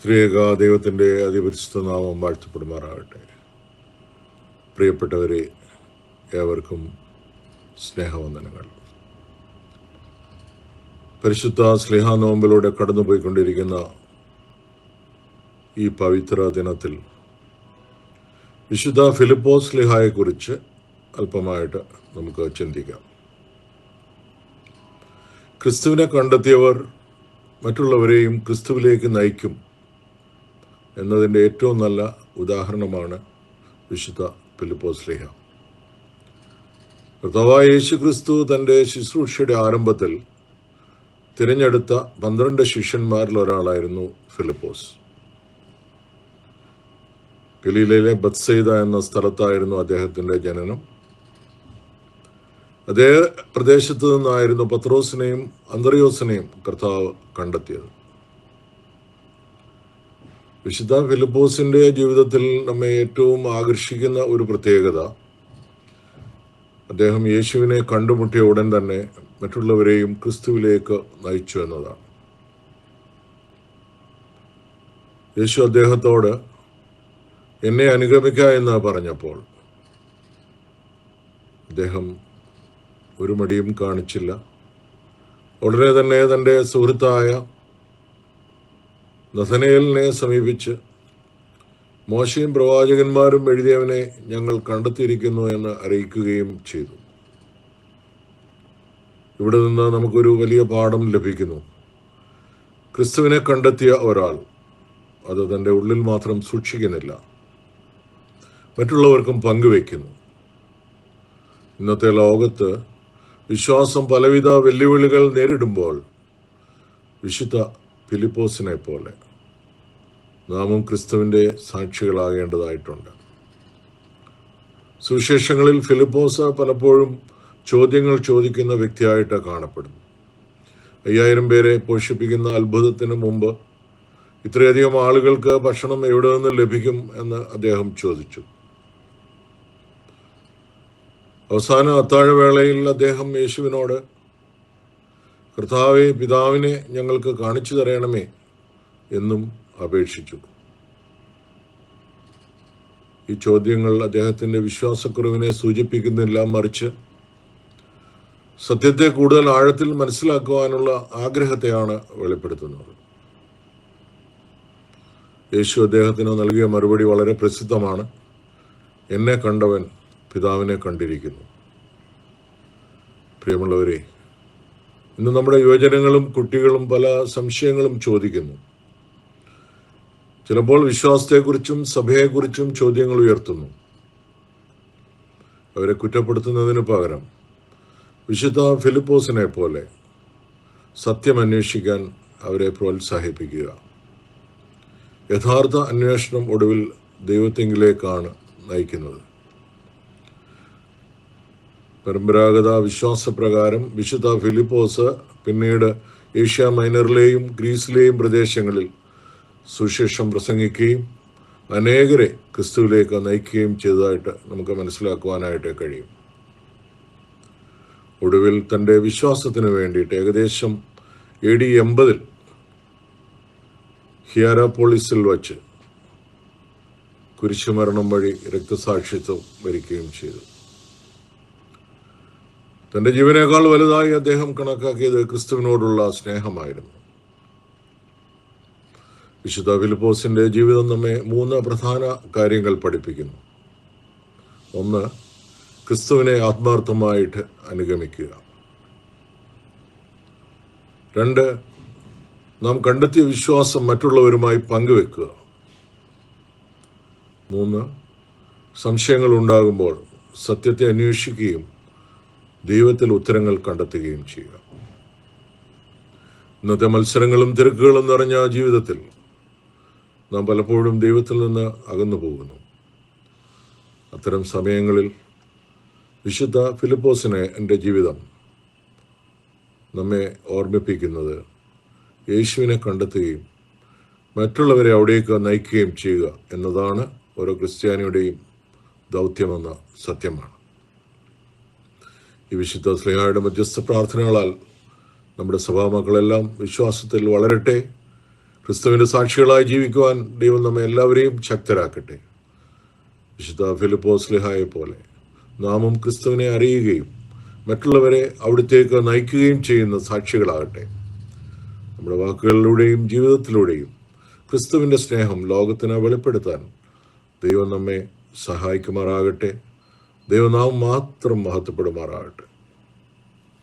ത്രിയേക ദൈവത്തിൻ്റെ അതിപരിശുദ്ധ നാമം വാഴ്ത്തപ്പെടുമാറാകട്ടെ. പ്രിയപ്പെട്ടവരെ, ഏവർക്കും സ്നേഹവന്ദനങ്ങൾ. പരിശുദ്ധ സ്ലിഹാ നോമ്പിലൂടെ കടന്നുപോയിക്കൊണ്ടിരിക്കുന്ന ഈ പവിത്ര ദിനത്തിൽ വിശുദ്ധ ഫിലിപ്പോസ് സ്ലിഹായെക്കുറിച്ച് അല്പമായിട്ട് നമുക്ക് ചിന്തിക്കാം. ക്രിസ്തുവിനെ കണ്ടെത്തിയവർ മറ്റുള്ളവരെയും ക്രിസ്തുവിലേക്ക് നയിക്കും എന്നതിൻ്റെ ഏറ്റവും നല്ല ഉദാഹരണമാണ് വിശുദ്ധ ഫിലിപ്പോസ് സ്ലിഹ. കർത്താവായ യേശു ക്രിസ്തു തൻ്റെ ശുശ്രൂഷയുടെ ആരംഭത്തിൽ തിരഞ്ഞെടുത്ത 12 ശിഷ്യന്മാരിൽ ഒരാളായിരുന്നു ഫിലിപ്പോസ്. ഗലീലയിലെ ബത്സയിദ എന്ന സ്ഥലത്തായിരുന്നു അദ്ദേഹത്തിൻ്റെ ജനനം. അതേ പ്രദേശത്ത് നിന്നായിരുന്നു പത്രോസിനെയും അന്ത്രയോസിനെയും കർത്താവ് കണ്ടെത്തിയത്. വിശുദ്ധ ഫിലിപ്പോസിന്റെ ജീവിതത്തിൽ നമ്മെ ഏറ്റവും ആകർഷിക്കുന്ന ഒരു പ്രത്യേകത, അദ്ദേഹം യേശുവിനെ കണ്ടുമുട്ടിയ ഉടൻ തന്നെ മറ്റുള്ളവരെയും ക്രിസ്തുവിലേക്ക് നയിച്ചു എന്നതാണ്. യേശു അദ്ദേഹത്തോട് എന്നെ അനുഗമിക്കുക എന്ന് പറഞ്ഞപ്പോൾ അദ്ദേഹം ഒരു മടിയും കാണിച്ചില്ല. ഉടനെ തന്നെ തൻ്റെ സുഹൃത്തായ നഥനയേലിനെ സമീപിച്ച് മോശയും പ്രവാചകന്മാരും എഴുതിയവനെ ഞങ്ങൾ കണ്ടെത്തിയിരിക്കുന്നു എന്ന് അറിയിക്കുകയും ചെയ്തു. ഇവിടെ നിന്ന് നമുക്കൊരു വലിയ പാഠം ലഭിക്കുന്നു. ക്രിസ്തുവിനെ കണ്ടെത്തിയ ഒരാൾ അത് തൻ്റെ ഉള്ളിൽ മാത്രം സൂക്ഷിക്കുന്നില്ല, മറ്റുള്ളവർക്കും പങ്കുവെക്കുന്നു. ഇന്നത്തെ ലോകത്ത് വിശ്വാസം പലവിധ വെല്ലുവിളികൾ നേരിടുമ്പോൾ വിശുദ്ധ ഫിലിപ്പോസിനെ പോലെ നാമും ക്രിസ്തുവിൻ്റെ സാക്ഷികളാകേണ്ടതായിട്ടുണ്ട്. സുവിശേഷങ്ങളിൽ ഫിലിപ്പോസ് പലപ്പോഴും ചോദ്യങ്ങൾ ചോദിക്കുന്ന വ്യക്തിയായിട്ട് കാണപ്പെടുന്നു. 5000 പേരെ പോഷിപ്പിക്കുന്ന അത്ഭുതത്തിന് മുമ്പ് ഇത്രയധികം ആളുകൾക്ക് ഭക്ഷണം എവിടെ നിന്ന് ലഭിക്കും എന്ന് അദ്ദേഹം ചോദിച്ചു. അവസാന അത്താഴവേളയിൽ അദ്ദേഹം യേശുവിനോട്, കർത്താവേ, പിതാവിനെ ഞങ്ങൾക്ക് കാണിച്ചു തരണമേ എന്നും അപേക്ഷിച്ചു. ഈ ചോദ്യങ്ങൾ അദ്ദേഹത്തിൻ്റെ വിശ്വാസക്കുറവിനെ സൂചിപ്പിക്കുന്നില്ല, മറിച്ച് സത്യത്തെ കൂടുതൽ ആഴത്തിൽ മനസ്സിലാക്കുവാനുള്ള ആഗ്രഹത്തെയാണ് വെളിപ്പെടുത്തുന്നത്. യേശു അദ്ദേഹത്തിന് നൽകിയ മറുപടി വളരെ പ്രസിദ്ധമാണ്. എന്നെ കണ്ടവൻ പിതാവിനെ കണ്ടിരിക്കുന്നു. പ്രിയമുള്ളവരെ, ഇന്ന് നമ്മുടെ യുവജനങ്ങളും കുട്ടികളും പല സംശയങ്ങളും ചോദിക്കുന്നു. ചിലപ്പോൾ വിശ്വാസത്തെക്കുറിച്ചും സഭയെക്കുറിച്ചും ചോദ്യങ്ങൾ ഉയർത്തുന്നു. അവരെ കുറ്റപ്പെടുത്തുന്നതിന് പകരം വിശുദ്ധ ഫിലിപ്പോസിനെ പോലെ സത്യം അന്വേഷിക്കാൻ അവരെ പ്രോത്സാഹിപ്പിക്കുക. യഥാർത്ഥ അന്വേഷണം ഒടുവിൽ ദൈവത്തെങ്കിലേക്കാണ് നയിക്കുന്നത്. പരമ്പരാഗത വിശ്വാസപ്രകാരം വിശുദ്ധ ഫിലിപ്പോസ് പിന്നീട് ഏഷ്യ മൈനറിലെയും ഗ്രീസിലെയും പ്രദേശങ്ങളിൽ സുവിശേഷം പ്രസംഗിക്കുകയും അനേകരെ ക്രിസ്തുവിലേക്ക് നയിക്കുകയും ചെയ്തതായിട്ട് നമുക്ക് മനസ്സിലാക്കുവാനായിട്ട് കഴിയും. ഒടുവിൽ തൻ്റെ വിശ്വാസത്തിന് വേണ്ടിയിട്ട് ഏകദേശം AD 80 ഹിയറാപോളിസിൽ വച്ച് കുരിശുമരണം വഴി രക്തസാക്ഷിത്വം വരിക്കുകയും ചെയ്തു. തൻ്റെ ജീവനേക്കാൾ വലുതായി അദ്ദേഹം കണക്കാക്കിയത് ക്രിസ്തുവിനോടുള്ള സ്നേഹമായിരുന്നു. വിശുദ്ധ ഫിലിപ്പോസിന്റെ ജീവിതം നമ്മെ 3 പ്രധാന കാര്യങ്ങൾ പഠിപ്പിക്കുന്നു. 1, ക്രിസ്തുവിനെ ആത്മാർത്ഥമായിട്ട് അനുഗമിക്കുക. 2, നാം കണ്ടെത്തിയ വിശ്വാസം മറ്റുള്ളവരുമായി പങ്കുവെക്കുക. 3, സംശയങ്ങൾ ഉണ്ടാകുമ്പോൾ സത്യത്തെ അന്വേഷിക്കുകയും ദൈവത്തിൽ ഉത്തരങ്ങൾ കണ്ടെത്തുകയും ചെയ്യുക. ഇന്നത്തെ മത്സരങ്ങളും തിരക്കുകളും നിറഞ്ഞ ജീവിതത്തിൽ നാം പലപ്പോഴും ദൈവത്തിൽ നിന്ന് അകന്നു പോകുന്നു. അത്തരം സമയങ്ങളിൽ വിശുദ്ധ ഫിലിപ്പോസിനെ എൻ്റെ ജീവിതം നമ്മെ ഓർമ്മിപ്പിക്കുന്നത് യേശുവിനെ കണ്ടെത്തുകയും മറ്റുള്ളവരെ അവിടേക്ക് നയിക്കുകയും ചെയ്യുക എന്നതാണ് ഓരോ ക്രിസ്ത്യാനിയുടെയും ദൗത്യമെന്ന സത്യമാണ്. ഈ വിശുദ്ധ സ്ലിഹായുടെ മധ്യസ്ഥ പ്രാർത്ഥനകളാൽ നമ്മുടെ സഭാമക്കളെല്ലാം വിശ്വാസത്തിൽ വളരട്ടെ, ക്രിസ്തുവിൻ്റെ സാക്ഷികളായി ജീവിക്കുവാൻ ദൈവം നമ്മെ എല്ലാവരെയും ശക്തരാക്കട്ടെ. വിശുദ്ധ ഫിലിപ്പോസ്ലിഹായെ പോലെ നാമും ക്രിസ്തുവിനെ അറിയുകയും മറ്റുള്ളവരെ അവിടത്തേക്ക് നയിക്കുകയും ചെയ്യുന്ന സാക്ഷികളാകട്ടെ. നമ്മുടെ വാക്കുകളിലൂടെയും ജീവിതത്തിലൂടെയും ക്രിസ്തുവിൻ്റെ സ്നേഹം ലോകത്തിന് വെളിപ്പെടുത്താൻ ദൈവം നമ്മെ സഹായിക്കുമാറാകട്ടെ. ദൈവനാമം മാത്രം മഹത്വപ്പെടുമാറാകട്ടെ.